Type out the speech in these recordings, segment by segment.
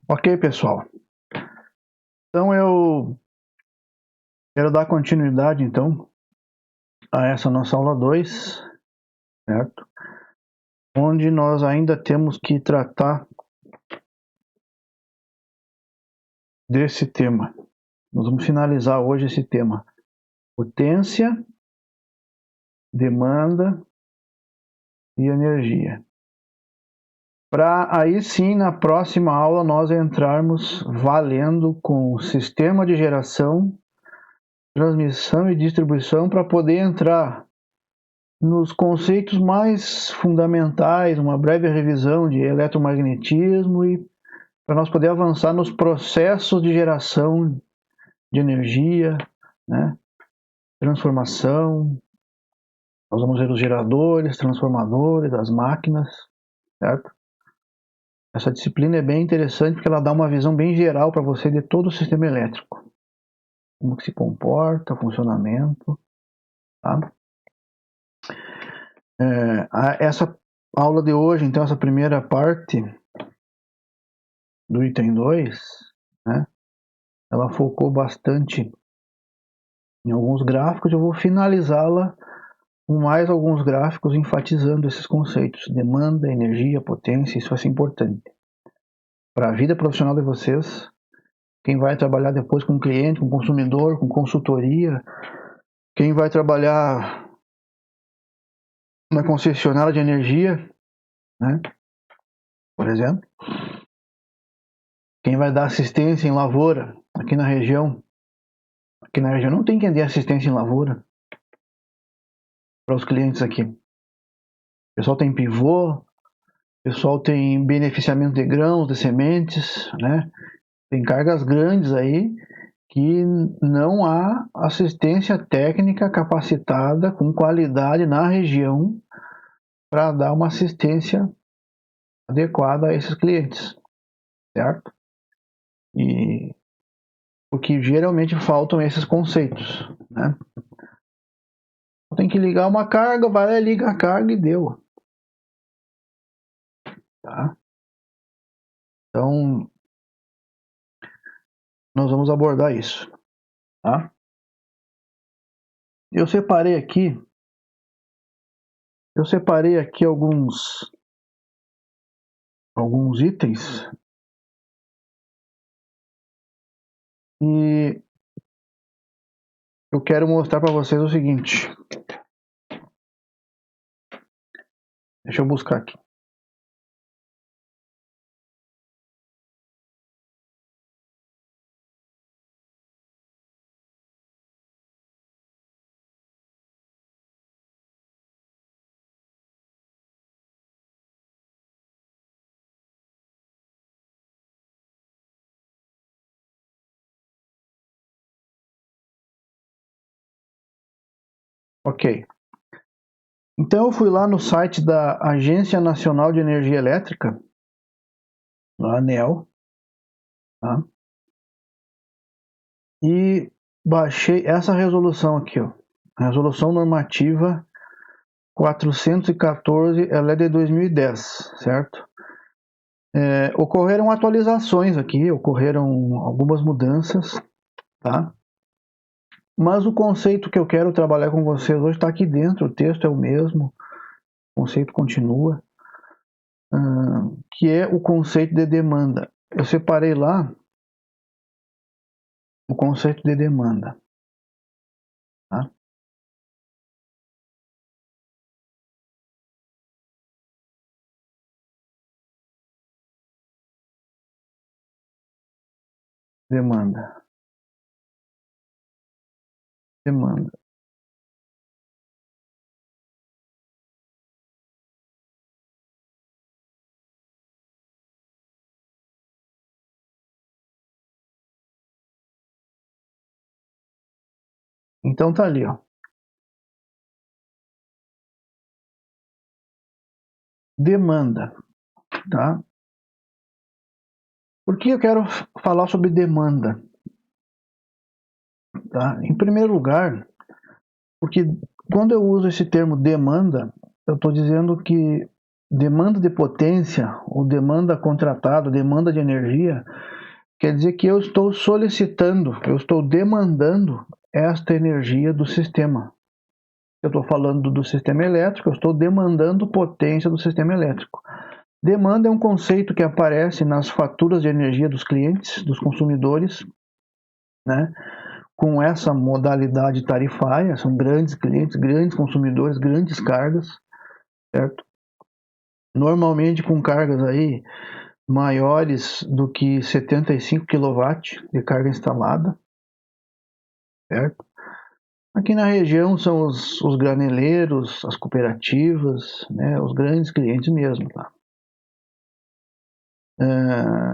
Ok, pessoal. Então eu quero dar continuidade então a essa nossa aula 2, certo? Onde nós ainda temos que tratar desse tema. Nós vamos finalizar hoje esse tema: potência, demanda e energia. Para aí sim, na próxima aula, nós entrarmos valendo com o sistema de geração, transmissão e distribuição, para poder entrar nos conceitos mais fundamentais, uma breve revisão de eletromagnetismo e para nós poder avançar nos processos de geração de energia, né? Transformação. Nós vamos ver os geradores, transformadores, as máquinas, certo? Essa disciplina é bem interessante porque ela dá uma visão bem geral para você de todo o sistema elétrico. Como que se comporta, funcionamento, tá? Essa aula de hoje, então, essa primeira parte do item 2, né? Ela focou bastante em alguns gráficos. Eu vou finalizá-la com mais alguns gráficos enfatizando esses conceitos: demanda, energia, potência. Isso vai ser importante para a vida profissional de vocês. Quem vai trabalhar depois com cliente, com consumidor, com consultoria, quem vai trabalhar na concessionária de energia, né? Por exemplo, quem vai dar assistência em lavoura aqui na região. Aqui na região não tem quem dê assistência em lavoura para os clientes aqui. O pessoal tem pivô, o pessoal tem beneficiamento de grãos, de sementes, né? Tem cargas grandes aí que não há assistência técnica capacitada com qualidade na região para dar uma assistência adequada a esses clientes, certo? E porque geralmente faltam esses conceitos, né? Tem que ligar uma carga, vai lá, liga a carga e deu, tá? Então, nós vamos abordar isso, tá? Eu separei aqui alguns itens e eu quero mostrar para vocês o seguinte. Deixa eu buscar aqui. Ok. Então eu fui lá no site da Agência Nacional de Energia Elétrica, a ANEEL, tá? E baixei essa resolução aqui, ó. A resolução normativa 414, ela é de 2010, certo? Ocorreram atualizações aqui, ocorreram algumas mudanças, tá? Mas o conceito que eu quero trabalhar com vocês hoje está aqui dentro, o texto é o mesmo, o conceito continua, que é o conceito de demanda. Eu separei lá o conceito de demanda, tá? Demanda. Demanda. Então tá ali, ó. Demanda, tá? Por que eu quero falar sobre demanda? Tá? Em primeiro lugar, porque quando eu uso esse termo demanda, eu estou dizendo que demanda de potência, ou demanda contratada, demanda de energia, quer dizer que eu estou solicitando, eu estou demandando esta energia do sistema. Eu estou falando do sistema elétrico, eu estou demandando potência do sistema elétrico. Demanda é um conceito que aparece nas faturas de energia dos clientes, dos consumidores, né? Com essa modalidade tarifária, são grandes clientes, grandes consumidores, grandes cargas, certo? Normalmente com cargas aí maiores do que 75 kW de carga instalada, certo? Aqui na região são os graneleiros, as cooperativas, né, os grandes clientes mesmo, tá?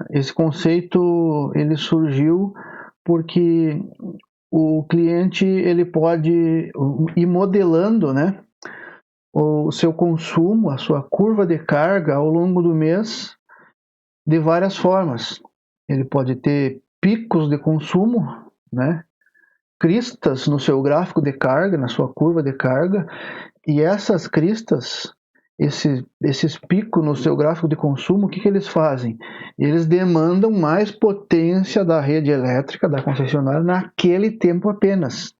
Esse conceito ele surgiu porque o cliente ele pode ir modelando, né, o seu consumo, a sua curva de carga ao longo do mês de várias formas. Ele pode ter picos de consumo, né, cristas no seu gráfico de carga, na sua curva de carga, e essas cristas, esses picos no seu gráfico de consumo, o que eles fazem? Eles demandam mais potência da rede elétrica, da concessionária, naquele tempo apenas.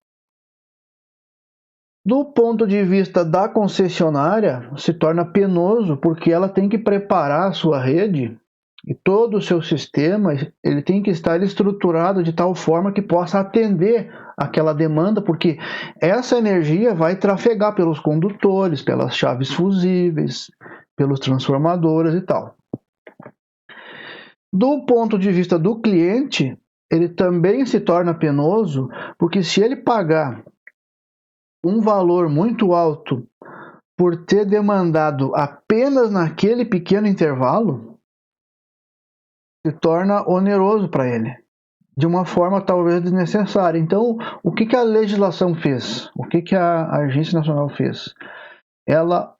Do ponto de vista da concessionária, se torna penoso, porque ela tem que preparar a sua rede e todo o seu sistema, ele tem que estar estruturado de tal forma que possa atender aquela demanda, porque essa energia vai trafegar pelos condutores, pelas chaves fusíveis, pelos transformadores e tal. Do ponto de vista do cliente, ele também se torna penoso, porque se ele pagar um valor muito alto por ter demandado apenas naquele pequeno intervalo, se torna oneroso para ele, de uma forma talvez desnecessária. Então, o que a legislação fez? O que a Agência Nacional fez? Ela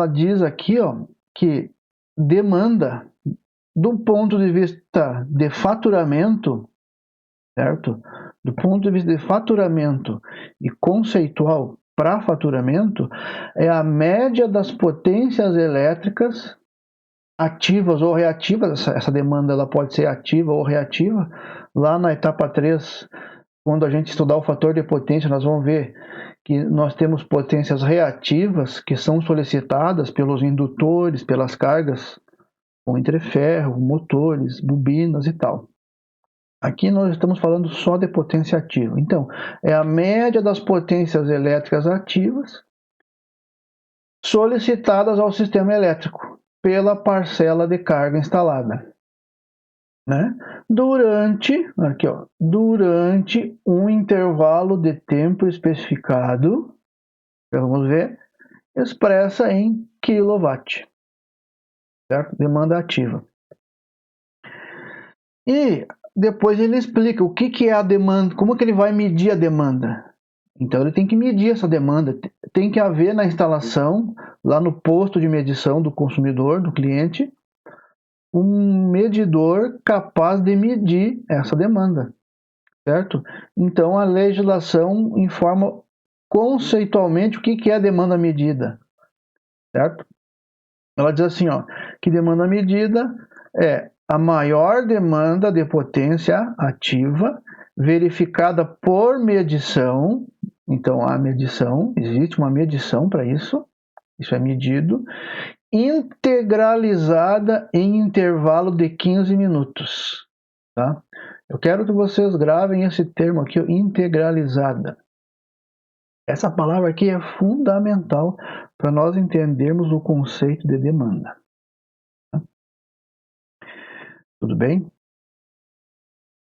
diz aqui, ó, que demanda, do ponto de vista de faturamento, certo? Do ponto de vista de faturamento e conceitual para faturamento, é a média das potências elétricas ativas ou reativas. Essa demanda ela pode ser ativa ou reativa. Lá na etapa 3, quando a gente estudar o fator de potência, nós vamos ver que nós temos potências reativas que são solicitadas pelos indutores, pelas cargas com entreferro, motores, bobinas e tal. Aqui nós estamos falando só de potência ativa. Então, é a média das potências elétricas ativas solicitadas ao sistema elétrico pela parcela de carga instalada, né? Durante um intervalo de tempo especificado, vamos ver, expressa em kW, certo? Demanda ativa. E depois ele explica o que é a demanda, como que ele vai medir a demanda. Então ele tem que medir essa demanda, tem que haver na instalação, lá no posto de medição do consumidor, do cliente, um medidor capaz de medir essa demanda, certo? Então a legislação informa conceitualmente o que é a demanda medida, certo? Ela diz assim, ó, que demanda medida é a maior demanda de potência ativa verificada por medição. Então, a medição, existe uma medição para isso é medido, integralizada em intervalo de 15 minutos. Tá? Eu quero que vocês gravem esse termo aqui, integralizada. Essa palavra aqui é fundamental para nós entendermos o conceito de demanda. Tudo bem?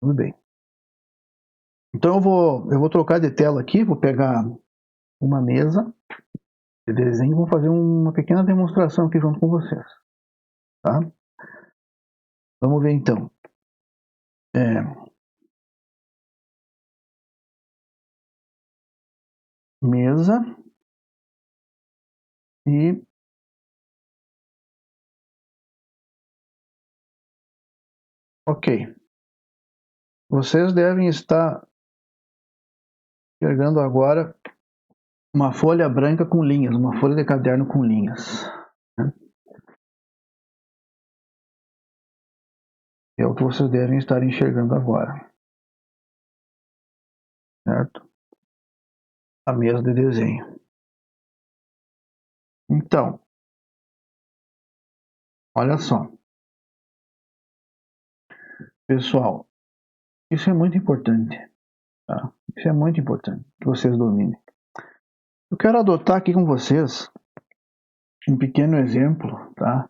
Tudo bem. Então eu vou trocar de tela aqui, vou pegar uma mesa de desenho e vou fazer uma pequena demonstração aqui junto com vocês. Tá? Vamos ver então. Mesa e ok. Vocês devem estar pegando agora uma folha branca com linhas, uma folha de caderno com linhas. Né? É o que vocês devem estar enxergando agora, certo? A mesa de desenho. Então, olha só, pessoal, isso é muito importante, tá? Isso é muito importante que vocês dominem. Eu quero adotar aqui com vocês um pequeno exemplo, tá?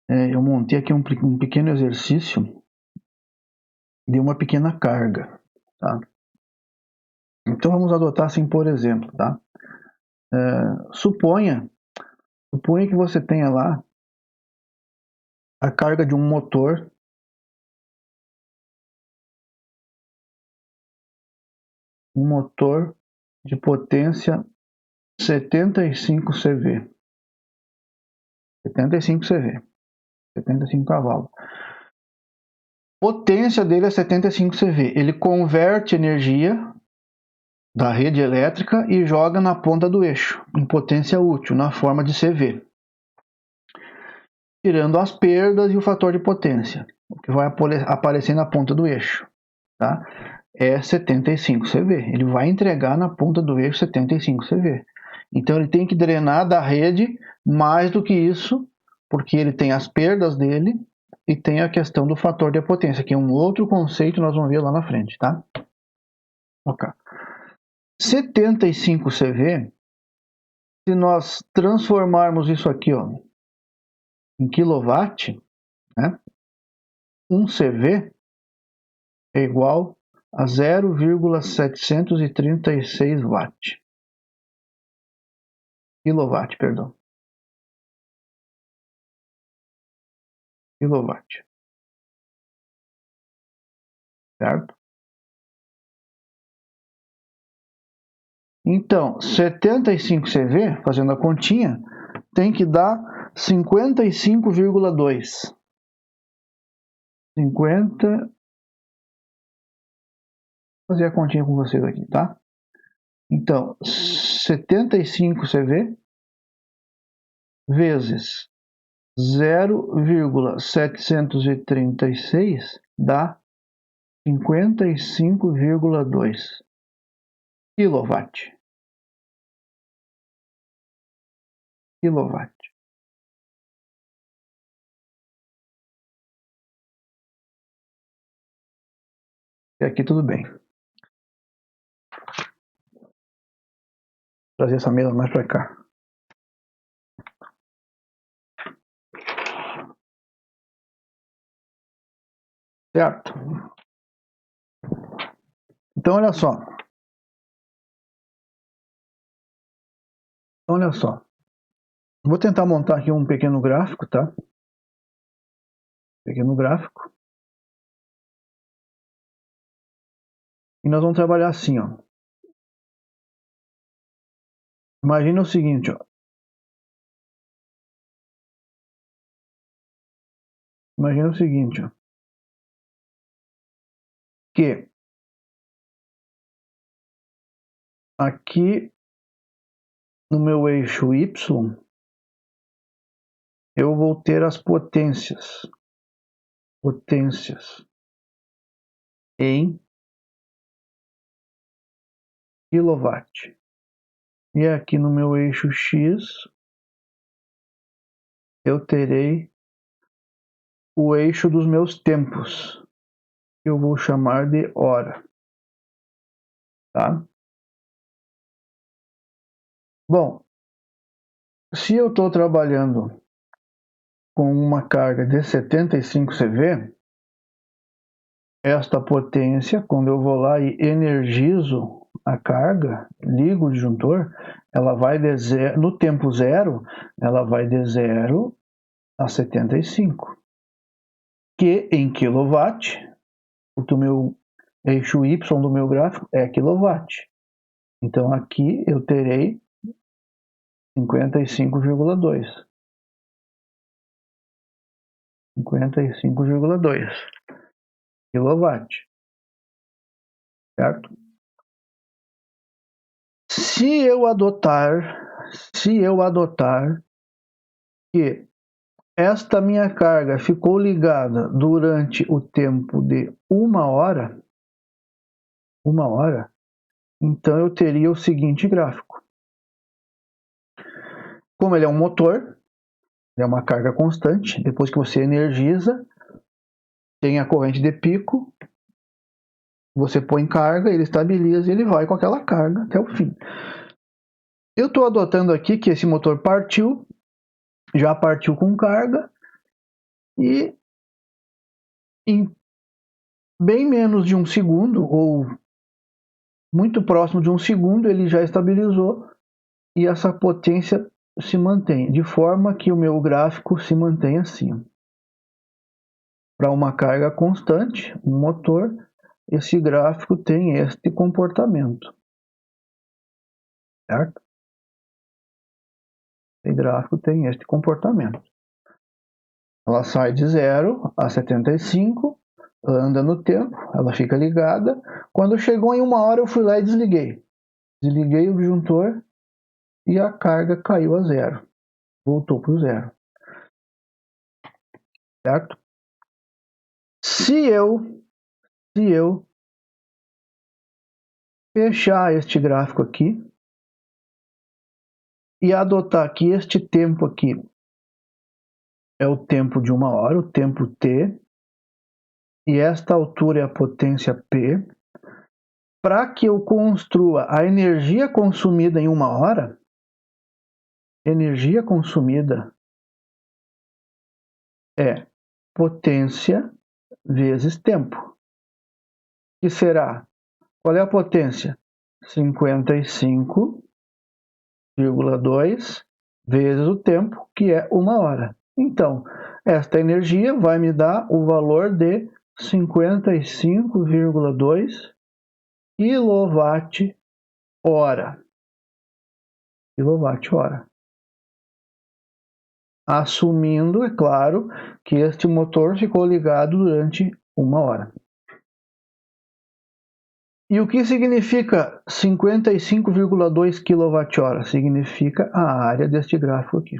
Eu montei aqui um pequeno exercício de uma pequena carga, tá? Então vamos adotar assim, por exemplo, tá? Suponha que você tenha lá a carga de um motor de potência 75 CV. 75 CV. 75 cavalos. Potência dele é 75 CV. Ele converte energia da rede elétrica e joga na ponta do eixo, em potência útil, na forma de CV. Tirando as perdas e o fator de potência, o que vai aparecer na ponta do eixo, tá? É 75 CV. Ele vai entregar na ponta do eixo 75 CV. Então ele tem que drenar da rede mais do que isso, porque ele tem as perdas dele e tem a questão do fator de potência, que é um outro conceito que nós vamos ver lá na frente, tá? Ok. 75 CV, se nós transformarmos isso aqui, ó, em quilowatt, né? 1 CV é igual a 0,736 watt. Quilowatt, perdão. Quilowatt. Certo? Então, 75 CV, fazendo a continha, tem que dar 55,2. 50. Vou fazer a continha com vocês aqui, tá? Então, 75 CV vezes 0,736 dá 55,2 quilowatt. Quilowatt. E aqui tudo bem. Vou trazer essa mesa mais para cá. Certo? Então, olha só. Vou tentar montar aqui um pequeno gráfico, tá? Pequeno gráfico. E nós vamos trabalhar assim, ó. Imagina o seguinte, ó. Imagina o seguinte, ó. Que aqui no meu eixo Y, eu vou ter as potências. Potências em quilowatt. E aqui no meu eixo X, eu terei o eixo dos meus tempos, que eu vou chamar de hora. Tá? Bom, se eu estou trabalhando com uma carga de 75 CV, esta potência, quando eu vou lá e energizo a carga, ligo o disjuntor, ela vai de zero, no tempo zero, ela vai de 0 a 75, que em quilowatt, porque o meu eixo Y do meu gráfico é quilowatt. Então aqui eu terei 55,2. 55,2 kW. Certo? Se eu adotar que esta minha carga ficou ligada durante o tempo de 1 hora, então eu teria o seguinte gráfico. Como ele é um motor, é uma carga constante, depois que você energiza, tem a corrente de pico, você põe carga, ele estabiliza e ele vai com aquela carga até o fim. Eu estou adotando aqui que esse motor partiu, já partiu com carga, e em bem menos de 1 segundo, ou muito próximo de 1 segundo, ele já estabilizou e essa potência se mantém, de forma que o meu gráfico se mantém assim. Para uma carga constante, um motor, esse gráfico tem este comportamento, certo? Esse gráfico tem este comportamento. Ela sai de 0 a 75, anda no tempo, ela fica ligada. Quando chegou em 1 hora, eu fui lá e desliguei. Desliguei o disjuntor e a carga caiu a 0. Voltou para o 0. Certo? Se eu fechar este gráfico aqui e adotar que este tempo aqui é o tempo de 1 hora, o tempo t, e esta altura é a potência P, para que eu construa a energia consumida em 1 hora, energia consumida é potência vezes tempo, que será, qual é a potência? 55,2 vezes o tempo, que é 1 hora. Então, esta energia vai me dar o valor de 55,2 kWh. Assumindo, é claro, que este motor ficou ligado durante 1 hora. E o que significa 55,2 kWh? Significa a área deste gráfico aqui.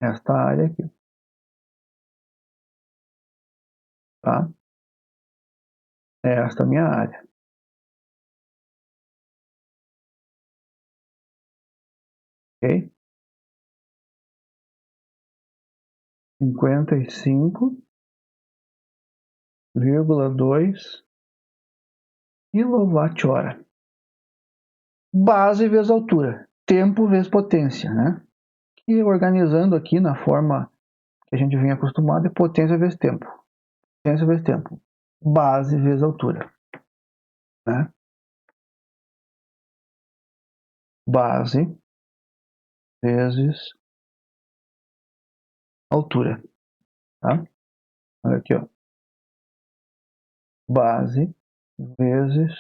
Esta área aqui. Tá? Esta é a minha área. Ok? 55,2 kWh. Base vezes altura. Tempo vezes potência, né? E organizando aqui na forma que a gente vem acostumado, é potência vezes tempo. Potência vezes tempo. Base vezes altura. Né? Base vezes altura. Tá? Olha aqui, ó. Base vezes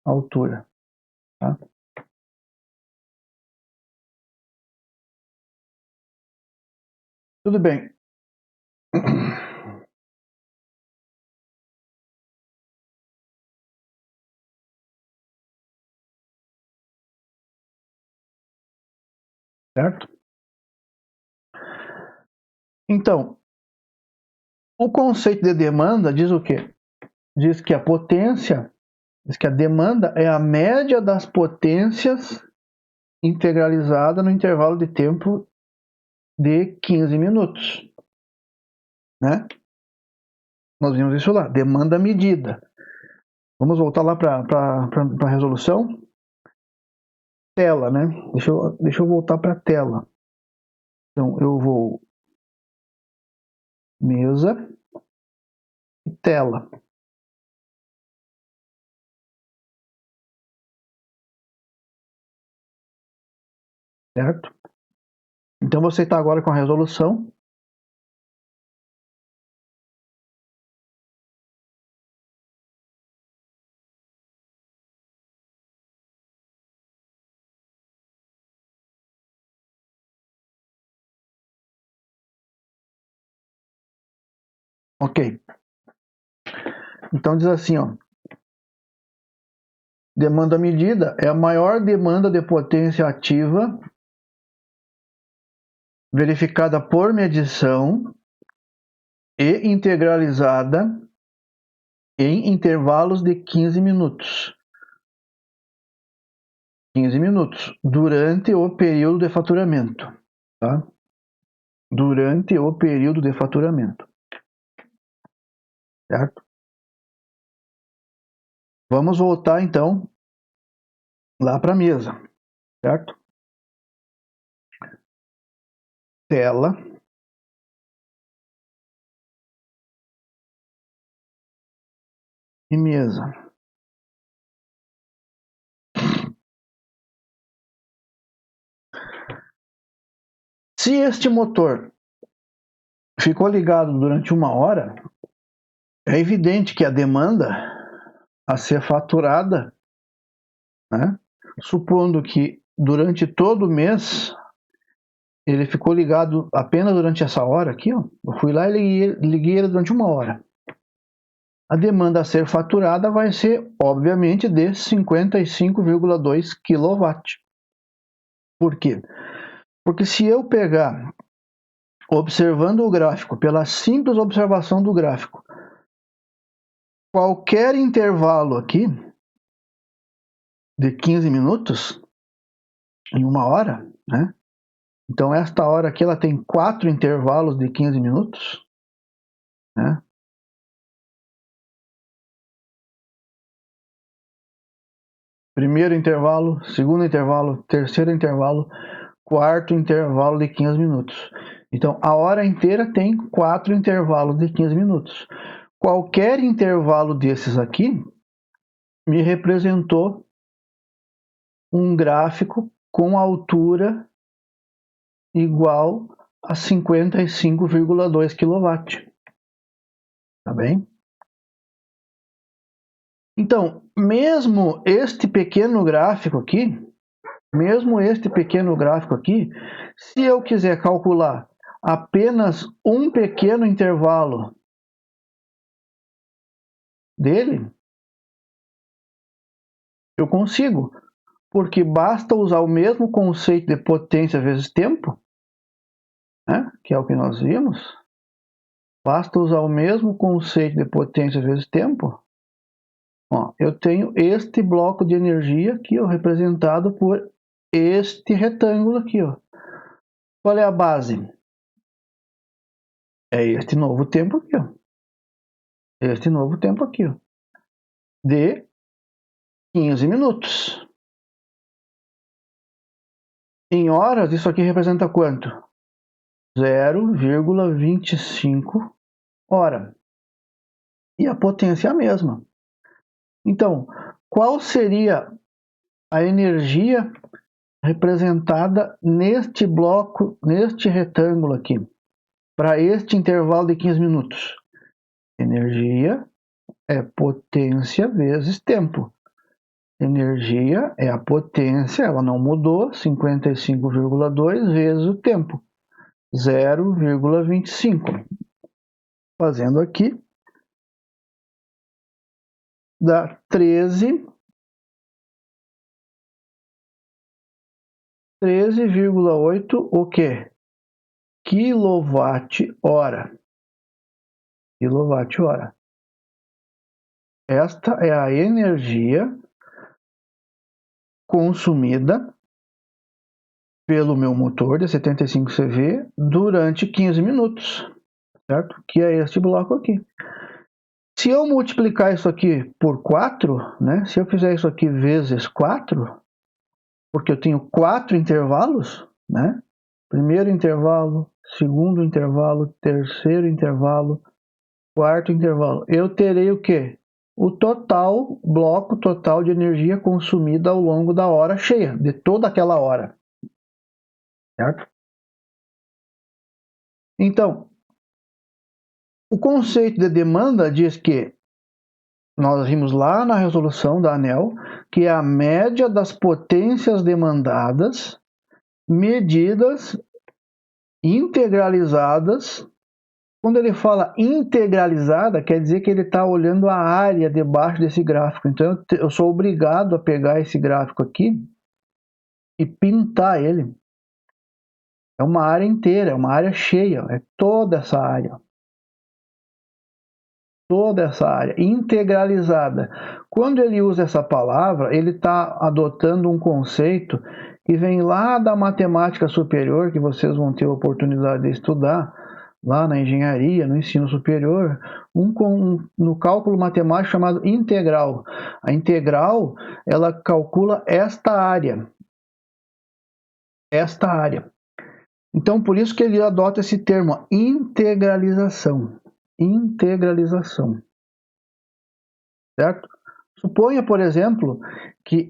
altura. Tá? Tudo bem. Certo? Então, o conceito de demanda diz o quê? Diz que a potência, diz que a demanda é a média das potências integralizada no intervalo de tempo de 15 minutos. Né? Nós vimos isso lá, demanda medida. Vamos voltar lá para a resolução. Tela, né? Deixa eu voltar para a tela. Então, eu vou mesa e tela. Certo? Então, você está agora com a resolução. Ok. Então, diz assim, ó. Demanda medida é a maior demanda de potência ativa verificada por medição e integralizada em intervalos de 15 minutos. 15 minutos, durante o período de faturamento, tá? Durante o período de faturamento, certo? Vamos voltar, então, lá para a mesa, certo? Tela. E mesa. Se este motor ficou ligado durante 1 hora, é evidente que a demanda a ser faturada, né, supondo que durante todo o mês ele ficou ligado apenas durante essa hora aqui, ó, eu fui lá e liguei ele durante 1 hora. A demanda a ser faturada vai ser, obviamente, de 55,2 kW. Por quê? Porque se eu pegar, observando o gráfico, pela simples observação do gráfico, qualquer intervalo aqui de 15 minutos em 1 hora, né? Então esta hora aqui ela tem 4 intervalos de 15 minutos, né? Primeiro intervalo, segundo intervalo, terceiro intervalo, quarto intervalo de 15 minutos. Então a hora inteira tem 4 intervalos de 15 minutos. Qualquer intervalo desses aqui me representou um gráfico com altura igual a 55,2 kW. Tá bem? Então, mesmo este pequeno gráfico aqui, se eu quiser calcular apenas um pequeno intervalo dele, eu consigo, porque basta usar o mesmo conceito de potência vezes tempo, né, que é o que nós vimos. Basta usar o mesmo conceito de potência vezes tempo. Ó, eu tenho este bloco de energia aqui, ó, representado por este retângulo aqui, ó. Qual é a base? É este novo tempo aqui, ó. Este novo tempo aqui, ó. De 15 minutos. Em horas, isso aqui representa quanto? 0,25 hora. E a potência é a mesma. Então, qual seria a energia representada neste bloco, neste retângulo aqui, para este intervalo de 15 minutos? Energia é potência vezes tempo. Energia é a potência, ela não mudou, 55,2 vezes o tempo, 0,25. Fazendo aqui, dá 13,8 o quê? Quilowatt-hora. Quilowatt-hora. Esta é a energia consumida pelo meu motor de 75 CV durante 15 minutos, certo? Que é este bloco aqui. Se eu multiplicar isso aqui por 4, né? Se eu fizer isso aqui vezes 4, porque eu tenho 4 intervalos, né? Primeiro intervalo, segundo intervalo, terceiro intervalo, quarto intervalo. Eu terei o quê? O total, bloco total de energia consumida ao longo da hora cheia, de toda aquela hora. Certo? Então, o conceito de demanda diz que, nós vimos lá na resolução da ANEEL, que é a média das potências demandadas, medidas, integralizadas. Quando ele fala integralizada, quer dizer que ele está olhando a área debaixo desse gráfico. Então, eu sou obrigado a pegar esse gráfico aqui e pintar ele. É uma área inteira, é uma área cheia, é toda essa área. Toda essa área, integralizada. Quando ele usa essa palavra, ele está adotando um conceito que vem lá da matemática superior, que vocês vão ter a oportunidade de estudar, lá na engenharia, no ensino superior, no cálculo matemático chamado integral. A integral, ela calcula esta área. Esta área. Então, por isso que ele adota esse termo, integralização. Integralização. Certo? Suponha, por exemplo, que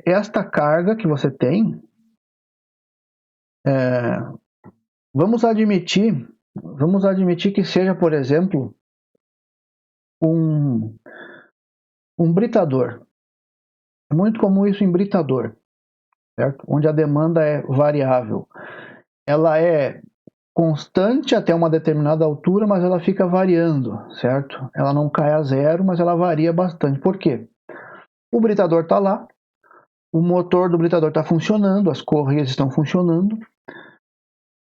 esta carga que você tem, vamos admitir que seja, por exemplo, um britador. É muito comum isso em britador, certo? Onde a demanda é variável. Ela é constante até uma determinada altura, mas ela fica variando, certo? Ela não cai a zero, mas ela varia bastante. Por quê? O britador está lá, o motor do britador está funcionando, as correias estão funcionando,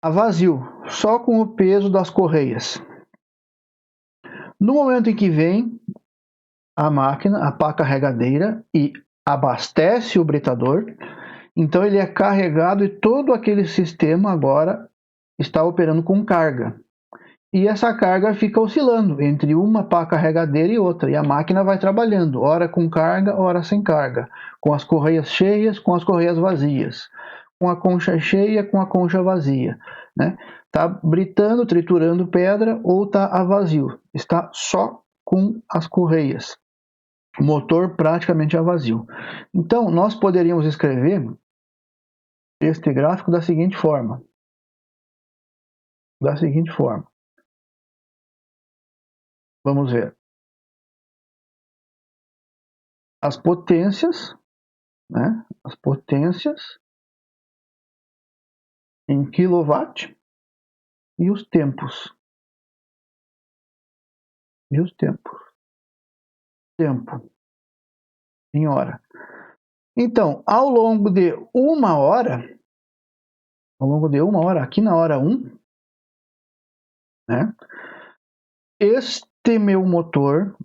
a vazio, só com o peso das correias. No momento em que vem a máquina, a pá carregadeira, e abastece o britador, então ele é carregado e todo aquele sistema agora está operando com carga. E essa carga fica oscilando entre uma pá carregadeira e outra, e a máquina vai trabalhando, ora com carga, ora sem carga, com as correias cheias, com as correias vazias, com a concha cheia, com a concha vazia, né? Está britando, triturando pedra ou está a vazio, está só com as correias, o motor praticamente a vazio. Então, nós poderíamos escrever este gráfico da seguinte forma. Vamos ver. As potências, né? As potências em quilowatt e os tempos. Tempo em hora. Então, ao longo de uma hora, aqui na hora 1, né? Este meu motor,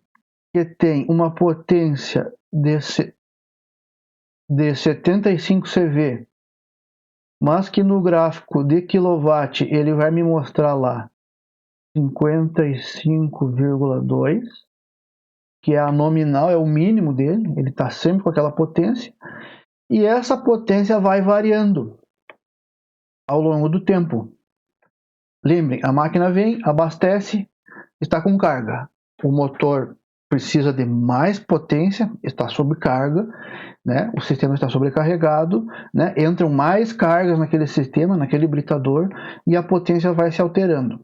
que tem uma potência de 75 CV, mas que no gráfico de quilowatt ele vai me mostrar lá 55,2, que é a nominal, é o mínimo dele, ele está sempre com aquela potência, e essa potência vai variando ao longo do tempo. Lembrem, a máquina vem, abastece, está com carga. O motor precisa de mais potência, está sob carga, né? O sistema está sobrecarregado, né? Entram mais cargas naquele sistema, naquele britador, e a potência vai se alterando.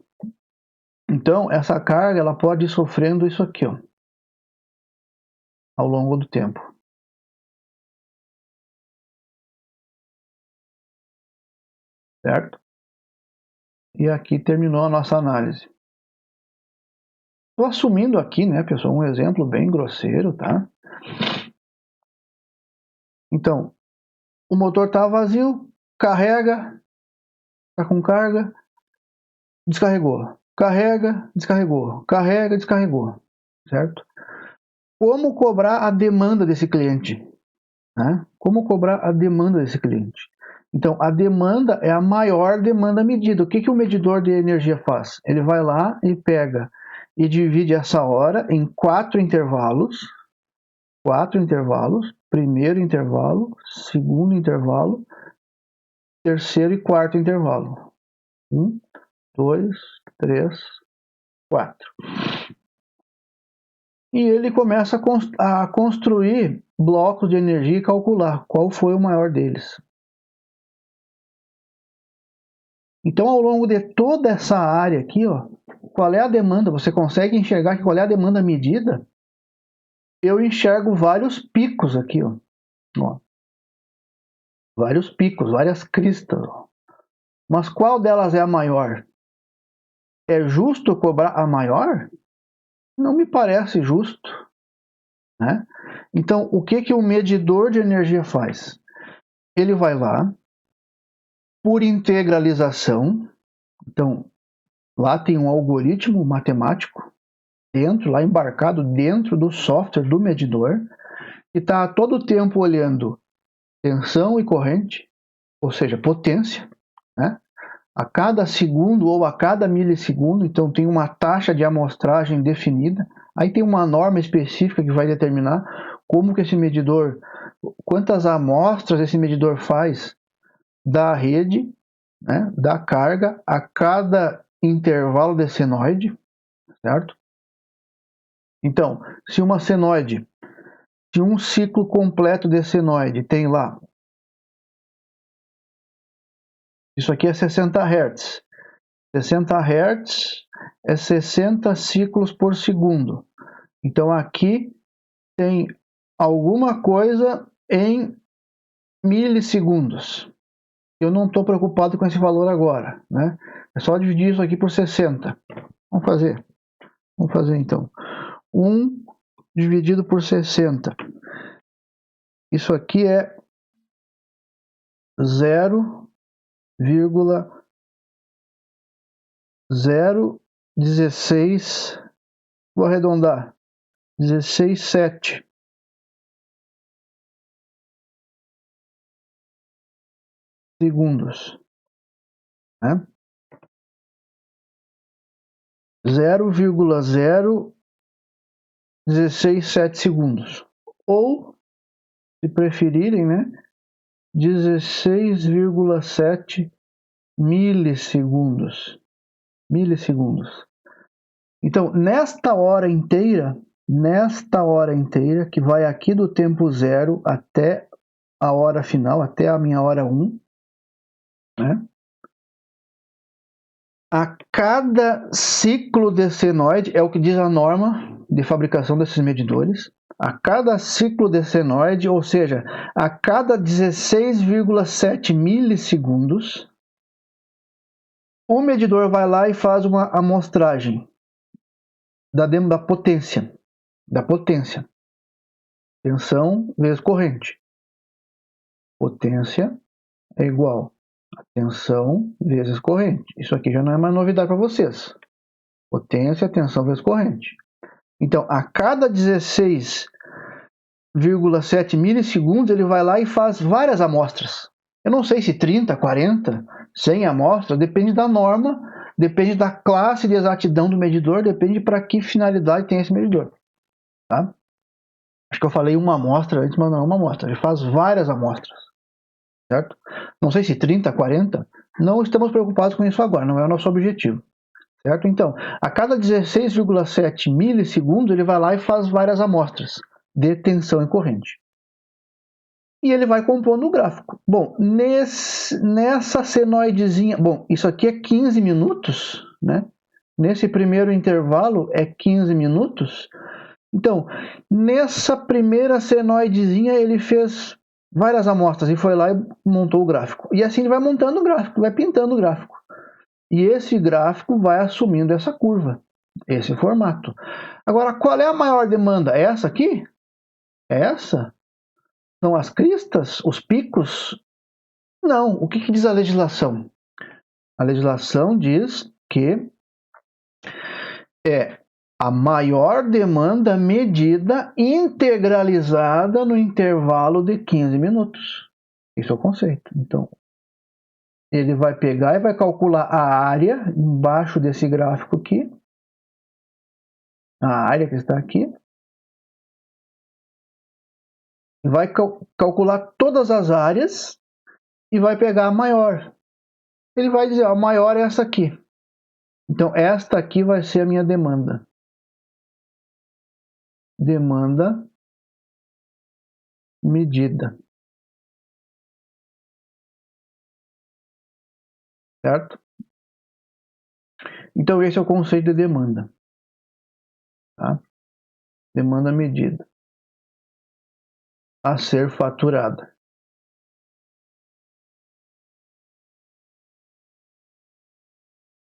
Então, essa carga ela pode ir sofrendo isso aqui, ó, ao longo do tempo. Certo? E aqui terminou a nossa análise. Estou assumindo aqui, né, pessoal, um exemplo bem grosseiro, tá? Então, o motor está vazio, carrega, está com carga, descarregou. Carrega, descarregou. Carrega, descarregou. Certo? Como cobrar a demanda desse cliente? Né? Como cobrar a demanda desse cliente? Então, a demanda é a maior demanda medida. O que o medidor de energia faz? Ele vai lá e pega e divide essa hora em 4 intervalos. 4 intervalos. Primeiro intervalo, segundo intervalo, terceiro e quarto intervalo. 1, 2, 3, 4. E ele começa a construir blocos de energia e calcular qual foi o maior deles. Então, ao longo de toda essa área aqui, ó, qual é a demanda? Você consegue enxergar qual é a demanda medida? Eu enxergo vários picos aqui, ó. Vários picos, várias cristas. Ó. Mas qual delas é a maior? É justo cobrar a maior? Não me parece justo. Né? Então, o que o medidor de energia faz? Ele vai lá, por integralização. Então, lá tem um algoritmo matemático dentro, lá embarcado dentro do software do medidor, que está a todo tempo olhando tensão e corrente, ou seja, potência, né? A cada segundo ou a cada milissegundo, então tem uma taxa de amostragem definida. Aí tem uma norma específica que vai determinar como que esse medidor, quantas amostras esse medidor faz da rede, né, da carga a cada intervalo de senoide, certo? Então, se uma senoide, se um ciclo completo de senoide tem lá, isso aqui é 60 Hz. 60 Hz é 60 ciclos por segundo. Então aqui tem alguma coisa em milissegundos. Eu não estou preocupado com esse valor agora, né? É só dividir isso aqui por 60. Vamos fazer então. 1 dividido por 60. Isso aqui é 0,016, vou arredondar, 16,7 segundos, né? 0,0167 segundos, ou, se preferirem, né, 16,7 milissegundos. Então, nesta hora inteira, que vai aqui do tempo zero até a hora final, até a minha hora 1, né? A cada ciclo de senoide, é o que diz a norma de fabricação desses medidores, a cada ciclo de senoide, ou seja, a cada 16,7 milissegundos, o medidor vai lá e faz uma amostragem da potência. Tensão vezes corrente. Potência é igual a tensão vezes corrente. Isso aqui já não é mais novidade para vocês. Potência, tensão vezes corrente. Então, a cada 16,7 milissegundos, ele vai lá e faz várias amostras. Eu não sei se 30, 40, 100 amostras, depende da norma, depende da classe de exatidão do medidor, depende para que finalidade tem esse medidor. Tá? Acho que eu falei uma amostra antes, mas não é uma amostra. Ele faz várias amostras. Certo? Não sei se 30, 40. Não estamos preocupados com isso agora, não é o nosso objetivo. Certo? Então, a cada 16,7 milissegundos, ele vai lá e faz várias amostras de tensão e corrente. E ele vai compondo o gráfico. Bom, nessa senoidezinha... Bom, isso aqui é 15 minutos, né? Nesse primeiro intervalo é 15 minutos. Então, nessa primeira senoidezinha, ele fez várias amostras e foi lá e montou o gráfico. E assim ele vai montando o gráfico, vai pintando o gráfico. E esse gráfico vai assumindo essa curva, esse formato. Agora, qual é a maior demanda? Essa aqui? Essa? São as cristas? Os picos? Não. O que diz a legislação? A legislação diz que é a maior demanda medida integralizada no intervalo de 15 minutos. Esse é o conceito. Então, ele vai pegar e vai calcular a área embaixo desse gráfico aqui. A área que está aqui. Vai calcular todas as áreas e vai pegar a maior. Ele vai dizer, a maior é essa aqui. Então, esta aqui vai ser a minha demanda. Demanda medida. Certo? Então, esse é o conceito de demanda. Tá? Demanda medida. A ser faturada.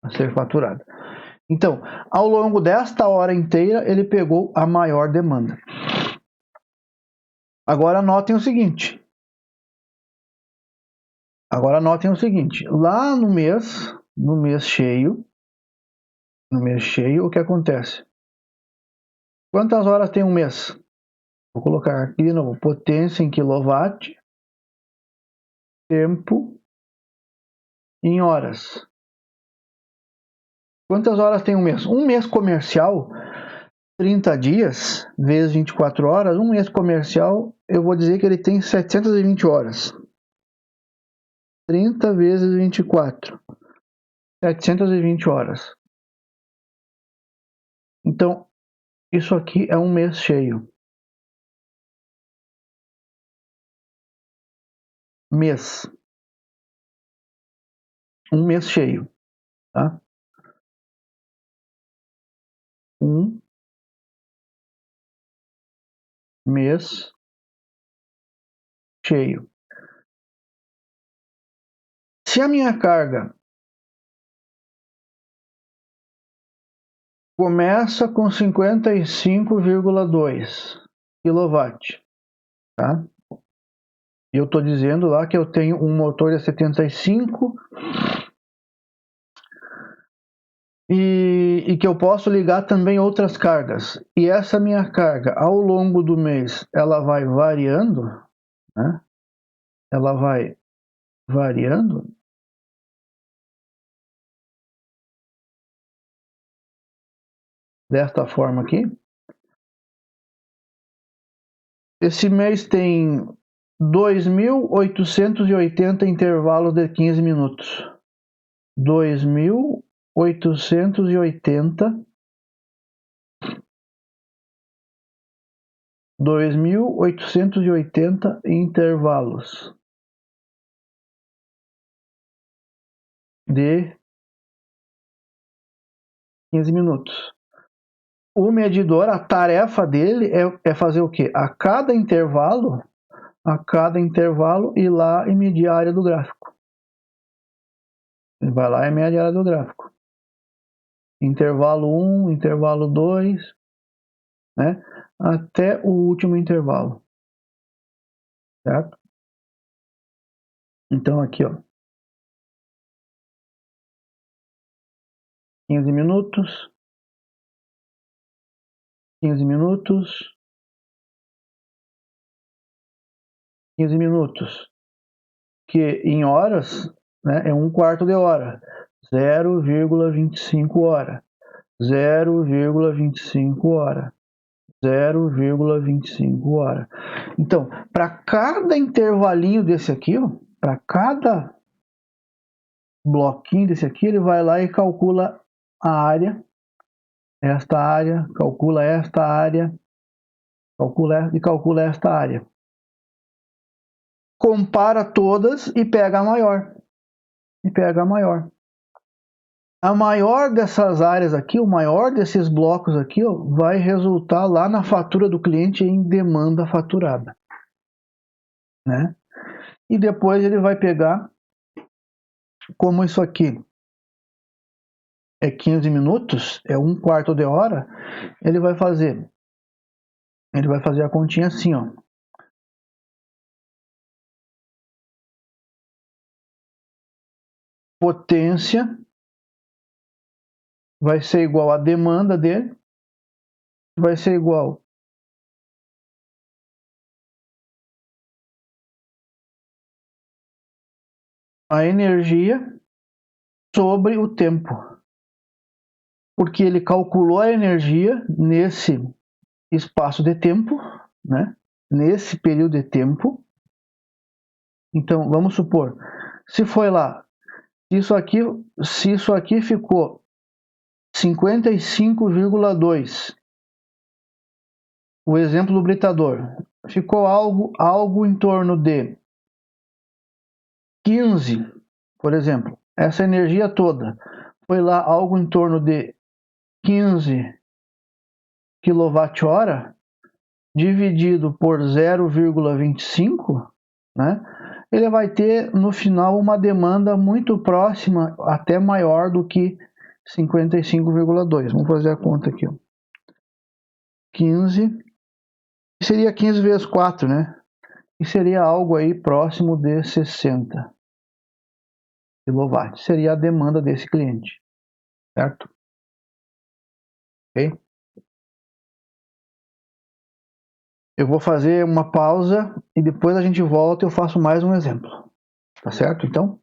A ser faturada. Então, ao longo desta hora inteira, ele pegou a maior demanda. Agora, notem o seguinte. Agora notem o seguinte, lá no mês cheio, o que acontece? Quantas horas tem um mês? Vou colocar aqui de novo, potência em quilowatt, tempo em horas. Quantas horas tem um mês? Um mês comercial, 30 dias, vezes 24 horas, um mês comercial, eu vou dizer que ele tem 720 horas. 30 vezes 24, 720 horas. Então, isso aqui é um mês cheio. Mês. Um mês cheio, tá? Um mês cheio. Se a minha carga começa com 55,2 kW, tá? Eu estou dizendo lá que eu tenho um motor de 75 e que eu posso ligar também outras cargas. E essa minha carga, ao longo do mês, ela vai variando, né? Ela vai variando. Desta forma aqui. Esse mês tem 2.880 intervalos de 15 minutos. 2.880 intervalos de 15 minutos. O medidor, a tarefa dele é fazer o quê? A cada intervalo, ir lá e medir a área do gráfico. Ele vai lá e mede a área do gráfico. Intervalo 1, intervalo 2, né? Até o último intervalo. Certo? Então aqui, ó. 15 minutos. 15 minutos. 15 minutos. Que em horas, né, é 1/4 de hora. 0,25 hora. 0,25 hora. 0,25 hora. Então, para cada intervalinho desse aqui, para cada bloquinho desse aqui, ele vai lá e calcula a área, esta área, calcula esta área, calcula esta área. Compara todas e pega a maior. A maior dessas áreas aqui, o maior desses blocos aqui, ó, vai resultar lá na fatura do cliente em demanda faturada, né? E depois ele vai pegar, como isso aqui é 15 minutos, é 1/4 de hora, ele vai fazer a continha assim, ó. Potência vai ser igual à demanda dele, vai ser igual a energia sobre o tempo. Porque ele calculou a energia nesse espaço de tempo, né? Nesse período de tempo. Então, vamos supor, se foi lá, se isso aqui ficou 55,2, o exemplo do britador, ficou algo em torno de 15, por exemplo, essa energia toda foi lá algo em torno de 15 kWh, dividido por 0,25, né? Ele vai ter no final uma demanda muito próxima, até maior do que 55,2. Vamos fazer a conta aqui, ó. 15, seria 15 vezes 4, né? E seria algo aí próximo de 60. kW. Seria a demanda desse cliente, certo? Ok? Eu vou fazer uma pausa e depois a gente volta e eu faço mais um exemplo. Tá certo, então?